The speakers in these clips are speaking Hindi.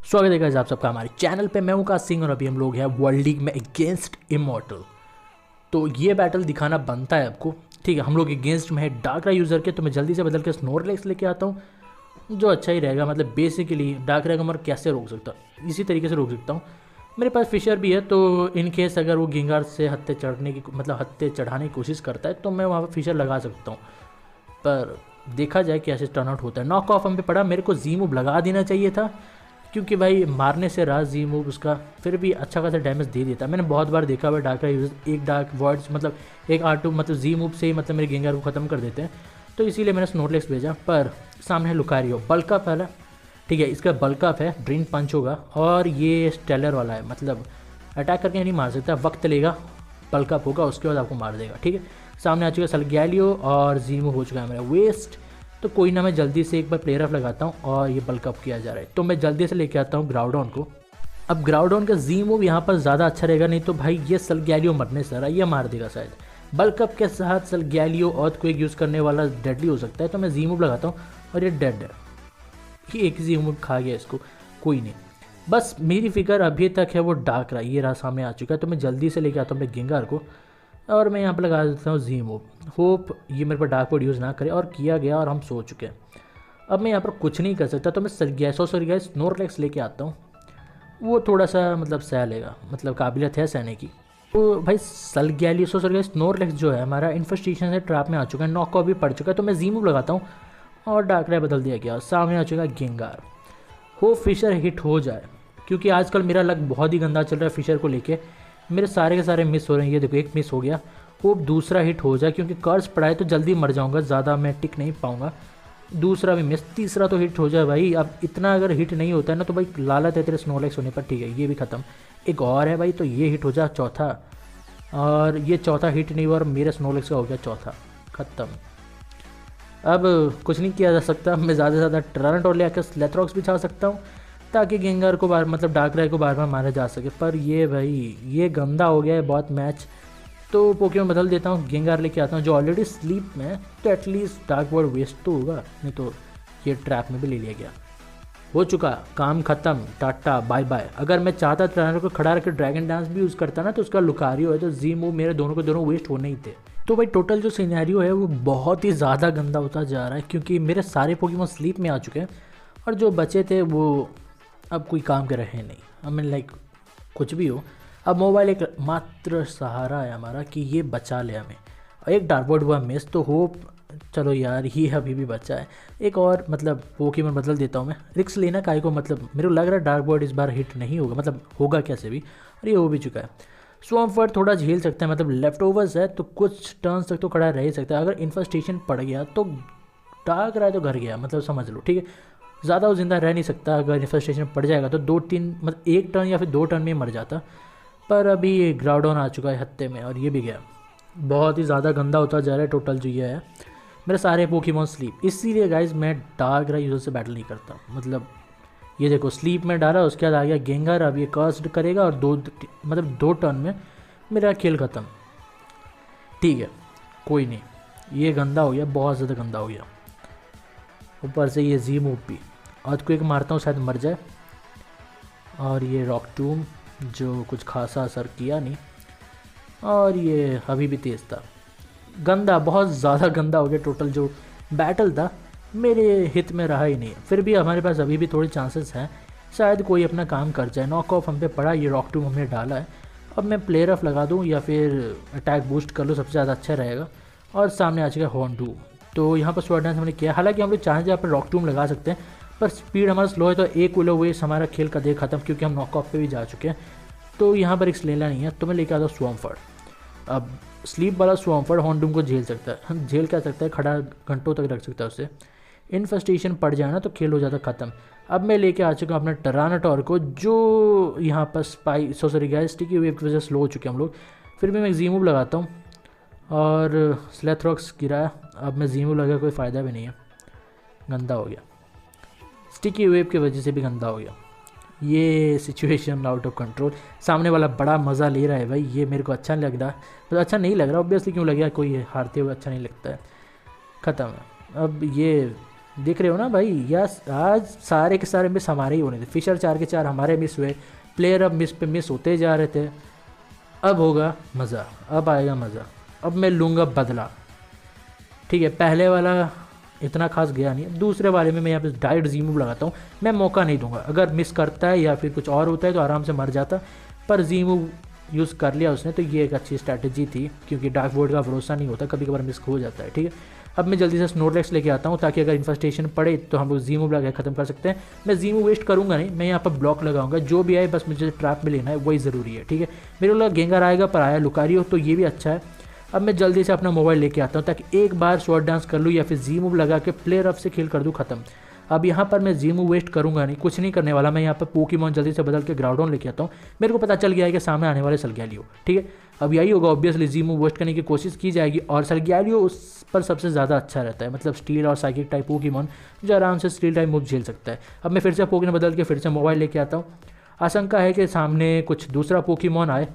स्वागत है गाइस आप सबका हमारे चैनल पे। मैं हूं काश सिंह और अभी हम लोग हैं वर्ल्ड लीग में अगेंस्ट इमॉर्टल। तो ये बैटल दिखाना बनता है आपको, ठीक है। हम लोग अगेंस्ट में है डार्करा यूज़र के, तो मैं जल्दी से बदल के स्नोरलेक्स लेके आता हूँ जो अच्छा ही रहेगा। मतलब बेसिकली डार्करा का मैं कैसे रोक सकता हूँ, इसी तरीके से रोक सकता हूँ। मेरे पास फिशर भी है, तो इन केस अगर वो गिंगार से हत्ते चढ़ने की हत्ते चढ़ाने की कोशिश करता है तो मैं वहाँ पर फिशर लगा सकता हूँ। पर देखा जाए कैसे टर्न आउट होता है। नॉक ऑफ हम पे पड़ा, मेरे को जी मूव लगा देना चाहिए था क्योंकि भाई मारने से रहा जी मूव उसका, फिर भी अच्छा खासा डैमेज दे देता। मैंने बहुत बार देखा हुआ डार्क यूजर एक डार्क वर्ड्स एक R2 जी मूव से ही मेरे गेंगार को ख़त्म कर देते हैं। तो इसीलिए मैंने स्नोरलेक्स भेजा। पर सामने लुकारियो बल्क अप है, ठीक है। इसका बल्क अप है, ड्रीन पंच होगा और ये स्टेलर वाला है, मतलब अटैक करके नहीं मार सकता, वक्त लेगा, बल्क अप होगा, उसके बाद आपको मार देगा, ठीक है। सामने आ चुका है सलगैलियो और जी मूव हो चुका है मेरा वेस्ट। तो कोई ना, मैं जल्दी से एक बार प्लेयर अप लगाता हूँ और ये बल्क अप किया जा रहा है, तो मैं जल्दी से लेके आता हूँ ग्राउडॉन को। अब ग्राउडॉन का जी मूव यहाँ पर ज़्यादा अच्छा रहेगा, नहीं तो भाई ये सलगैलियो मरने से रहा, ये मार देगा शायद। बल्क अप के साथ सलगैलियो अर्थक्वेक यूज़ करने वाला डेडली हो सकता है, तो मैं जी मूव लगाता हूँ और ये डेड है। ये एक जी मूव खा गया इसको, कोई नहीं। बस मेरी फिगर अभी तक है वो डार्क रहा, ये रहा सामने आ चुका है, तो मैं जल्दी से लेके आता हूँ अपने गेंगार को और मैं यहाँ पर लगा देता हूँ जी मूव। होप ये मेरे पर डार्क वर्ड यूज़ ना करे, और किया गया और हम सो चुके हैं। अब मैं यहाँ पर कुछ नहीं कर सकता, तो मैं सरगैस स्नोरलेक्स लेके आता हूँ। वो थोड़ा सा सह लेगा, काबिलियत है सहने की। तो भाई सलगैलियो स्नोरलेक्स जो है हमारा इन्फेस्टेशन से ट्रैप में आ चुका है, नॉक भी पड़ चुका है, तो मैं जी मूव लगाता हूँ और डार्करा बदल दिया गया। सामने आ चुका है गेंगार। हो फिशर हिट हो जाए, क्योंकि आजकल मेरा लक बहुत ही गंदा चल रहा है फिशर को लेके। मेरे सारे के सारे मिस हो रहे हैं, ये देखो एक मिस हो गया। होप दूसरा हिट हो जाए, क्योंकि कर्ज पड़ा है तो जल्दी मर जाऊंगा, ज़्यादा मैं टिक नहीं पाऊंगा। दूसरा भी मिस, तीसरा तो हिट हो जाए भाई। अब इतना अगर हिट नहीं होता है ना तो भाई लालच है तेरे स्नोलेक्स होने पर, ठीक है। ये भी ख़त्म, एक और है भाई, तो ये हिट हो जाए चौथा, और ये चौथा हिट नहीं हुआ और मेरे स्नोलेक्स का हो गया चौथा, ख़त्म। अब कुछ नहीं किया जा सकता, मैं ज़्यादा से ज़्यादा टर्नटोर ले आकर स्लेथरॉक्स भी छा सकता हूँ ताकि गेंगार को डार्करा को बार बार मारा जा सके। पर ये भाई ये गंदा हो गया है बहुत मैच, तो पोकेमॉन बदल देता हूँ, गेंगार लेके आता हूँ जो ऑलरेडी स्लीप में है, तो एटलीस्ट डार्क वर्ड वेस्ट तो होगा, नहीं तो ये ट्रैप में भी ले लिया गया। हो चुका, काम ख़त्म, टाटा बाय बाय। अगर मैं चाहता ट्रेनर को खड़ा रखकर ड्रैगन डांस भी यूज़ करता ना, तो उसका लुकारियो है, तो जी मूव मेरे दोनों के दोनों वेस्ट होने ही थे। तो भाई टोटल जो सिनेरियो है वो बहुत ही ज़्यादा गंदा होता जा रहा है, क्योंकि मेरे सारे पोकेमॉन स्लीप में आ चुके हैं और जो बचे थे वो अब कोई काम कर रहे नहीं। हमें कुछ भी हो, अब मोबाइल एक मात्र सहारा है हमारा कि ये बचा ले हमें। और एक डार्कबोर्ड हुआ मिस, तो होप चलो यार ये अभी भी बचा है। एक और पोकेमॉन बदल देता हूँ मैं, रिक्स लेना काहे को, मेरे को लग रहा है डार्कबोर्ड इस बार हिट नहीं होगा, होगा कैसे भी, और ये हो भी चुका है। स्वॉम्फर्ड थोड़ा झेल सकता है, लेफ्ट ओवर्स है तो कुछ टर्न्स तक तो खड़ा रह ही सकता है। अगर इन्फेस्टेशन पड़ गया तो डार्क रहा तो घर गया, समझ लो, ठीक है। ज़्यादा वो जिंदा रह नहीं सकता, अगर इन्फेस्टेशन पड़ जाएगा तो 2-3 एक टर्न या फिर 2 टर्न में मर जाता। पर अभी ग्राउडॉन आ चुका है हत्ते में और ये भी गया। बहुत ही ज़्यादा गंदा होता जा रहा है टोटल जो ये है। मेरे सारे पोकेमॉन स्लीप, इसीलिए गाइज मैं डार्करा यूज़र से बैटल नहीं करता। ये देखो स्लीप में डाला, उसके बाद आ गया गेंगार, अब ये कर्स्ड करेगा और दो टर्न में मेरा खेल ख़त्म, ठीक है। कोई नहीं, ये गंदा हो गया, बहुत ज़्यादा गंदा हो गया। ऊपर से ये जी मूव भी, अर्थक्वेक मारता हूँ शायद मर जाए, और ये रॉक टूम जो कुछ खासा असर किया नहीं, और ये अभी भी तेज़ था। गंदा, बहुत ज़्यादा गंदा हो गया। टोटल जो बैटल था मेरे हित में रहा ही नहीं। फिर भी हमारे पास अभी भी थोड़ी चांसेस हैं, शायद कोई अपना काम कर जाए। नॉक ऑफ हम पे पड़ा, ये रॉक टूम हमने डाला है। अब मैं प्लेयर ऑफ लगा दूँ या फिर अटैक बूस्ट कर लूँ, सबसे ज़्यादा अच्छा रहेगा। और सामने आ चुका है हॉर्नडू, तो यहाँ पर स्वॉर्ड डांस हमने किया। हालांकि हम लोग चाहें यहाँ पर रॉक टूम लगा सकते हैं, पर स्पीड हमारा स्लो है, तो एक विलो वेस्ट हमारा खेल का दे ख़त्म, क्योंकि हम नॉक ऑफ पे भी जा चुके हैं। तो यहाँ पर रिस्क लेना नहीं है, तो मैं लेके आता हूँ स्वॉम्फर्ड। अब स्लीप वाला स्वॉम्फर्ड हॉर्नडूम को झेल सकता है, झेल क्या सकता है, खड़ा घंटों तक रख सकता है उससे। इन्फेस्टेशन पड़ जाए ना तो खेल हो जाता ख़त्म। अब मैं लेके आ चुका हूँ अपने टरानाटोर को, जो यहाँ पर स्टिकी वेव की वजह से स्लो हो चुके हैं हम लोग। फिर भी मैं जी मूव लगाता हूँ और स्लेथरॉक्स गिराया। अब मैं जी मूव लगा, कोई फ़ायदा भी नहीं है, गंदा हो गया। स्टिकी वेव की वजह से भी गंदा हो गया। ये सिचुएशन आउट ऑफ कंट्रोल। सामने वाला बड़ा मज़ा ले रहा है भाई, ये मेरे को अच्छा नहीं लग रहा, अच्छा नहीं लग रहा ऑब्वियसली, क्यों लग गया, कोई हारते हुए अच्छा नहीं लगता है। ख़त्म है। अब ये देख रहे हो ना भाई, यस आज सारे के सारे मिस हमारे ही होने थे। फिशर 4 के 4 हमारे मिस हुए, प्लेयर अब मिस पे मिस होते जा रहे थे। अब होगा मज़ा, अब आएगा मज़ा, अब मैं लूँगा बदला। ठीक है, पहले वाला इतना खास गया नहीं, दूसरे वाले में मैं यहाँ पे डायरेक्ट जी मूव लगाता हूँ। मैं मौका नहीं दूंगा, अगर मिस करता है या फिर कुछ और होता है तो आराम से मर जाता, पर जी मूव यूज़ कर लिया उसने, तो ये एक अच्छी स्ट्रैटेजी थी, क्योंकि डार्क वोर्ड का भरोसा नहीं होता, कभी कभार मिस हो जाता है। ठीक है, अब मैं जल्दी से स्नोरलेक्स लेके आता हूँ, ताकि अगर इन्फेस्टेशन पड़े तो हम लोग जी मूव लगा खत्म कर सकते हैं। मैं जी मूव वेस्ट करूँगा नहीं, मैं यहाँ पर ब्लॉक लगाऊंगा, जो भी आए बस मुझे ट्रैप में लेना है, वही ज़रूरी है। ठीक है, मेरे को लगा गेंगर आएगा, पर आया लुकारियो, तो ये भी अच्छा है। अब मैं जल्दी से अपना मोबाइल लेके आता हूँ, ताकि एक बार शॉर्ट डांस कर लूँ या फिर जी मूव लगा के प्लेयर अप से खेल कर दूँ ख़त्म। अब यहाँ पर मैं जी मूव वेस्ट करूँगा नहीं, कुछ नहीं करने वाला। मैं यहाँ पर पोकेमॉन जल्दी से बदल के ग्राउंडोन लेके आता हूँ। मेरे को पता चल गया है कि सामने आने वाले सलग्यालियो। ठीक है, अब यही होगा, ऑब्वियसली जी मूव वेस्ट करने की कोशिश की जाएगी, और सलग्यालियो उस पर सबसे ज़्यादा अच्छा रहता है, मतलब स्टील और साइकिक टाइप पोकेमॉन जो आराम से स्टील टाइप मूव झेल सकता है। अब मैं फिर से पोकेमॉन बदल के फिर से मोबाइल लेके आता हूँ। आशंका है कि सामने कुछ दूसरा पोकेमॉन आए,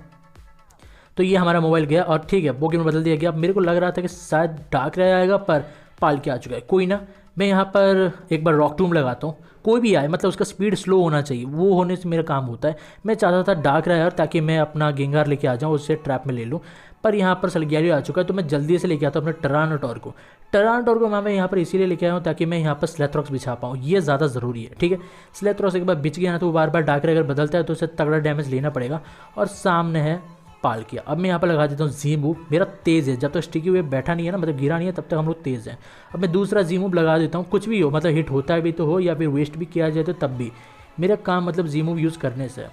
तो ये हमारा मोबाइल गया, और ठीक है पोकेमॉन बदल दिया गया। अब मेरे को लग रहा था कि शायद डार्क रह आएगा, पर पाल के आ चुका है। कोई ना, मैं यहाँ पर एक बार रॉक टूम लगाता हूँ, कोई भी आए, मतलब उसका स्पीड स्लो होना चाहिए, वो होने से मेरा काम होता है। मैं चाहता था डार्क रहा ताकि मैं अपना गेंगार लेके आ जाऊँ, उससे ट्रैप में ले लूँ, पर यहाँ पर सलग्यारियो आ चुका है, तो मैं जल्दी से लेके आता हूँ अपने टरानोटोर को। टरानोटोर को मैं यहाँ पर इसीलिए लेके आया हूँ ताकि मैं यहाँ पर स्लेथरॉक्स बिछा पाऊँ, ये ज़्यादा ज़रूरी है। ठीक है, स्लेथरॉक्स एक बार बिछ गया ना तो वो बार बार डार्क अगर बदलता है तो उसे तगड़ा डैमेज लेना पड़ेगा। और सामने है पाल किया। अब मैं यहाँ पर लगा देता हूँ जी मूव, मेरा तेज़ है, जब तक स्टिकी हुए बैठा नहीं है ना, मतलब गिरा नहीं है, तब तक हम लोग तेज़ हैं। अब मैं दूसरा जी मूव लगा देता हूँ, कुछ भी हो, मतलब हिट होता है भी तो हो या फिर वेस्ट भी किया जाए तो तब भी मेरा काम मतलब जी मूव यूज़ करने से।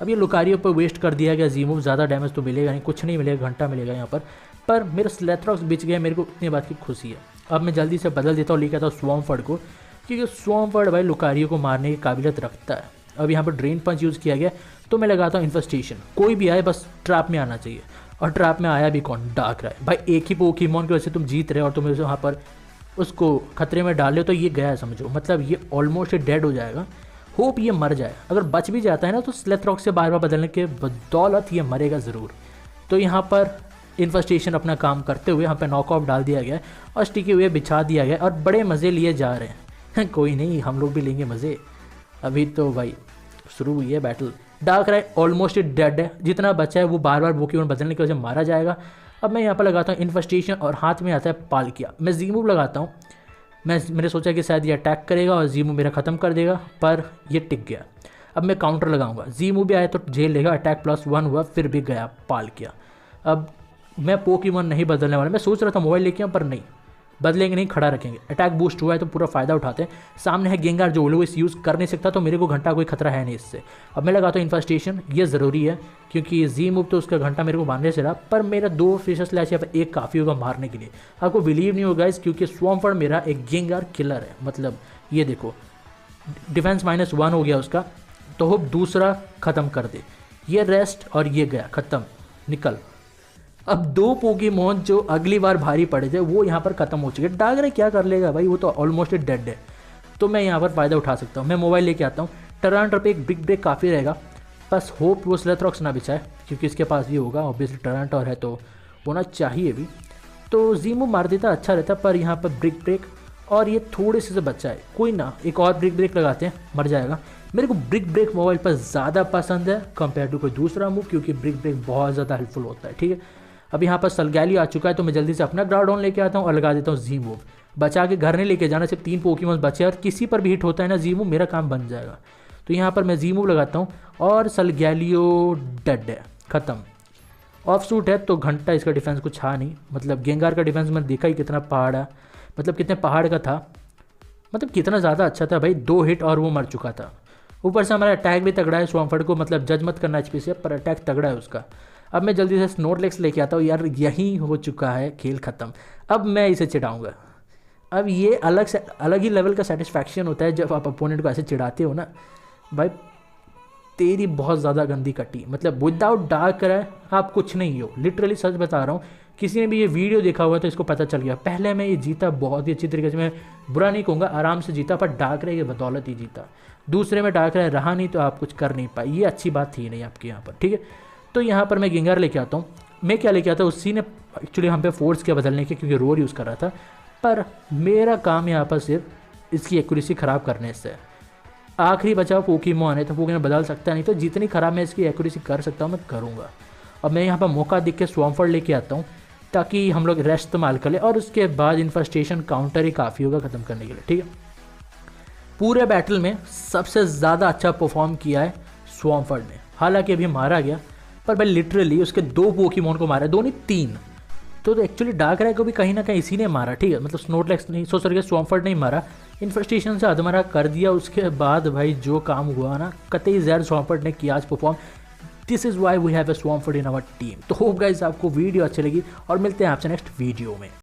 अब ये लुकारियो पर वेस्ट कर दिया गया जी मूव, ज़्यादा डैमेज तो मिलेगा नहीं, कुछ नहीं मिलेगा, घंटा मिलेगा यहाँ पर मेरा स्लेथरॉक्स बिच गया, मेरे को इतनी बात की खुशी है। अब मैं जल्दी से बदल देता हूँ, लेके आता हूँ स्वॉर्मफर्ड को, क्योंकि स्वॉर्मफर्ड भाई लुकारियो को मारने की काबिलियत रखता है। अब यहाँ पर ड्रेन पंच यूज़ किया गया, तो मैं लगाता हूँ इन्फेस्टेशन। कोई भी आए बस ट्रैप में आना चाहिए, और ट्रैप में आया भी कौन, डार्क रहा है भाई। एक ही पोकेमॉन की वजह से तुम जीत रहे हो, और तुम वहाँ पर उसको खतरे में डाल हो, तो ये गया है समझो, मतलब ये ऑलमोस्ट डेड हो जाएगा। होप ये मर जाए, अगर बच भी जाता है ना तो स्लेथरॉक से बार बार बदलने के बदौलत ये मरेगा ज़रूर। तो यहाँ पर इन्फेस्टेशन अपना काम करते हुए यहाँ पर नॉकआउट डाल दिया गया और स्टिके हुए बिछा दिया गया, और बड़े मज़े लिए जा रहे हैं। कोई नहीं, हम लोग भी लेंगे मज़े। अभी तो भाई शुरू हुई है बैटल। डार्क राय ऑलमोस्ट डेड है, जितना बचा है वो बार बार पोकेमॉन बदलने की वजह से मारा जाएगा। अब मैं यहाँ पर लगाता हूँ इन्फेस्टेशन, और हाथ में आता है पाल किया। मैं जी मूव लगाता हूँ, मैंने सोचा कि शायद ये अटैक करेगा और जी मूव मेरा ख़त्म कर देगा, पर ये टिक गया। अब मैं काउंटर लगाऊंगा, जी मूव भी आया तो झेल लेगा, अटैक +1 हुआ, फिर भी गया पाल किया। अब मैं पोकेमॉन नहीं बदलने वाला, मैं सोच रहा था मोबाइल लेके आऊँ, पर नहीं बदलेंगे नहीं, खड़ा रखेंगे। अटैक बूस्ट हुआ है तो पूरा फ़ायदा उठाते हैं। सामने है गेंगार जो ओलोविस यूज़ कर नहीं सकता, तो मेरे को घंटा कोई खतरा है नहीं इससे। अब मैं लगाता हूँ इन्फेस्टेशन, ये ज़रूरी है क्योंकि जी मूव तो उसका घंटा मेरे को मारने से रहा, पर मेरा 2 फिशर स्लैश या फिर एक काफ़ी होगा मारने के लिए। आपको बिलीव नहीं होगा इस, क्योंकि स्वॉर्मफर्ड मेरा एक गेंगार किलर है, मतलब ये देखो डिफेंस -1 हो गया उसका, तो होप दूसरा ख़त्म कर दे। ये रेस्ट और ये गया ख़त्म, निकल। अब 2 पोकेमॉन जो अगली बार भारी पड़े थे वो यहाँ पर ख़त्म हो चुके। डागरे क्या कर लेगा भाई, वो तो ऑलमोस्ट डेड है, तो मैं यहाँ पर फ़ायदा उठा सकता हूँ। मैं मोबाइल लेके आता हूँ, टरानटर पे एक बिग ब्रेक काफ़ी रहेगा, बस होप वो स्लेथरॉक्स ना बिछाए, क्योंकि इसके पास ये होगा ऑब्वियसली, टरानटर है तो होना चाहिए भी। तो जीमो मार देता अच्छा रहता, पर यहाँ पर ब्रिक ब्रेक और ये थोड़े से बच्चा है, कोई ना एक और ब्रिक ब्रेक लगाते हैं, मर जाएगा। मेरे को ब्रिक ब्रेक मोबाइल पर ज़्यादा पसंद है कंपेयर टू कोई दूसरा मूव, क्योंकि ब्रिक ब्रेक बहुत ज़्यादा हेल्पफुल होता है। ठीक है, अब यहाँ पर सलग्यालियो आ चुका है, तो मैं जल्दी से अपना ग्राउंडॉन लेके आता हूँ और लगा देता हूँ जी मूव। बचा के घर नहीं लेके जाना, सिर्फ 3 पोकेमॉन बचे, और किसी पर भी हिट होता है ना जी मूव, मेरा काम बन जाएगा। तो यहाँ पर मैं जी मूव लगाता हूँ और सलग्यालियो डेड है, ख़त्म। ऑफ सूट है तो घंटा इसका डिफेंस कुछ था नहीं, मतलब गेंगार का डिफेंस मैंने देखा ही कितना पहाड़ है, मतलब कितने पहाड़ का था, मतलब कितना ज़्यादा अच्छा था भाई। 2 हिट और वो मर चुका था। ऊपर से हमारा अटैक भी तगड़ा है स्वॉर्मफर्ड को, मतलब जज मत करना एचपी से, पर अटैक तगड़ा है उसका। अब मैं जल्दी से स्नोरलेक्स लेके आता हूँ, यार यही हो चुका है खेल ख़त्म। अब मैं इसे चिढ़ाऊँगा। अब ये अलग ही लेवल का सेटिस्फैक्शन होता है जब आप अपोनेंट को ऐसे चिढ़ाते हो ना भाई, तेरी बहुत ज़्यादा गंदी कटी, मतलब विदाउट डार्क कराए आप कुछ नहीं हो, लिटरली सच बता रहा हूँ। किसी ने भी ये वीडियो देखा हुआ तो इसको पता चल गया। पहले मैं ये जीता बहुत ही अच्छी तरीके से, मैं बुरा नहीं कहूँगा, आराम से जीता, पर डार्क रहे की बदौलत ही जीता। दूसरे में डार्क रहा नहीं तो आप कुछ कर नहीं पाए, ये अच्छी बात थी नहीं आपके यहाँ पर। ठीक है, तो यहाँ पर मैं गेंगार लेके आता हूँ। मैं क्या लेके आता हूँ, उसी ने एक्चुअली हम पे फोर्स किया बदलने के, क्योंकि रोर यूज़ कर रहा था, पर मेरा काम यहाँ पर सिर्फ इसकी एक्यूरेसी ख़राब करने से। आखिरी बचा पोकेमॉन है तो पोकेमॉन बदल सकता नहीं, तो जितनी ख़राब मैं इसकी एक्यूरेसी कर सकता हूँ मैं करूँगा। अब मैं यहाँ पर मौका देख के स्वॉम्फर्ड लेके आता हूँ ताकि हम लोग रेस्ट इस्तेमाल कर लें, और उसके बाद इन्फेस्टेशन काउंटर ही काफ़ी होगा ख़त्म करने के लिए। ठीक है, पूरे बैटल में सबसे ज़्यादा अच्छा परफॉर्म किया है स्वॉम्फर्ड ने। हालांकि अभी मारा गया, पर भाई लिटरली उसके 2 पोकेमॉन को मारा है, 2 नहीं 3। तो एक्चुअली डार्कराय को भी कहीं ना कहीं इसी ने मारा। ठीक है, मतलब स्नोरलैक्स नहीं, सॉरी स्वॉम्फर्ड नहीं मारा, इन्फेस्टेशन से अधमरा कर दिया। उसके बाद भाई जो काम हुआ ना, कतई ज़्यादा स्वॉम्फर्ड ने किया आज perform. This is why we have a Swamford in our team. तो होप गाइस आपको वीडियो अच्छी लगी और मिलते हैं आपसे नेक्स्ट वीडियो में।